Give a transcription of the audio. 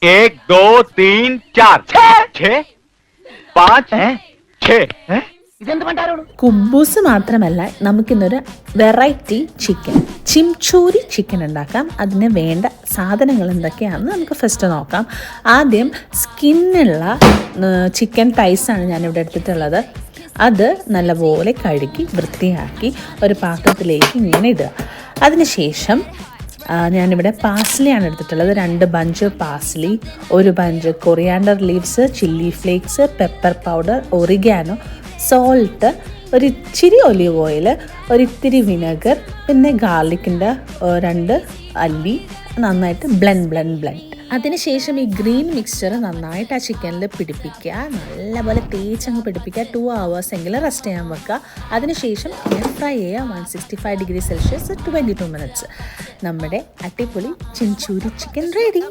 एक दो तीन चार छः पाँच छः കുബൂസ് മാത്രമല്ല, നമുക്കിന്നൊരു വെറൈറ്റി ചിക്കൻ ചിംചൂരി ചിക്കൻ ഉണ്ടാക്കാം. അതിന് വേണ്ട സാധനങ്ങൾ എന്തൊക്കെയാണെന്ന് നമുക്ക് ഫസ്റ്റ് നോക്കാം. ആദ്യം സ്കിന്നുള്ള ചിക്കൻ തൈസാണ് ഞാനിവിടെ എടുത്തിട്ടുള്ളത്. അത് നല്ലപോലെ കഴുകി വൃത്തിയാക്കി ഒരു പാത്രത്തിലേക്ക് ഇങ്ങനെ ഇടുക. അതിനുശേഷം ഞാനിവിടെ പാസ്ലിയാണ് എടുത്തിട്ടുള്ളത്. 2 bunch parsley, 1 bunch coriander leaves, chilli flakes, pepper powder, oregano, salt, ഒരു ഇച്ചിരി ഒലിവ് ഓയിൽ, ഒരിത്തിരി വിനെഗർ, പിന്നെ ഗാർലിക്കിൻ്റെ 2 അല്ലി നന്നായിട്ട് ബ്ലെൻഡ്. അതിനുശേഷം ഈ ഗ്രീൻ മിക്സ്ചർ നന്നായിട്ട് ആ ചിക്കനിൽ പിടിപ്പിക്കുക. നല്ലപോലെ തേച്ചങ്ങ് പിടിപ്പിക്കുക. 2 hours എങ്കിലും റെസ്റ്റ് ചെയ്യാൻ വെക്കുക. അതിനുശേഷം ഫ്രൈ ചെയ്യുക 165 ഡിഗ്രി സെൽഷ്യസ് 22 minutes. നമ്മുടെ അടിപൊളി ചിൻചൂരി ചിക്കൻ റെഡി.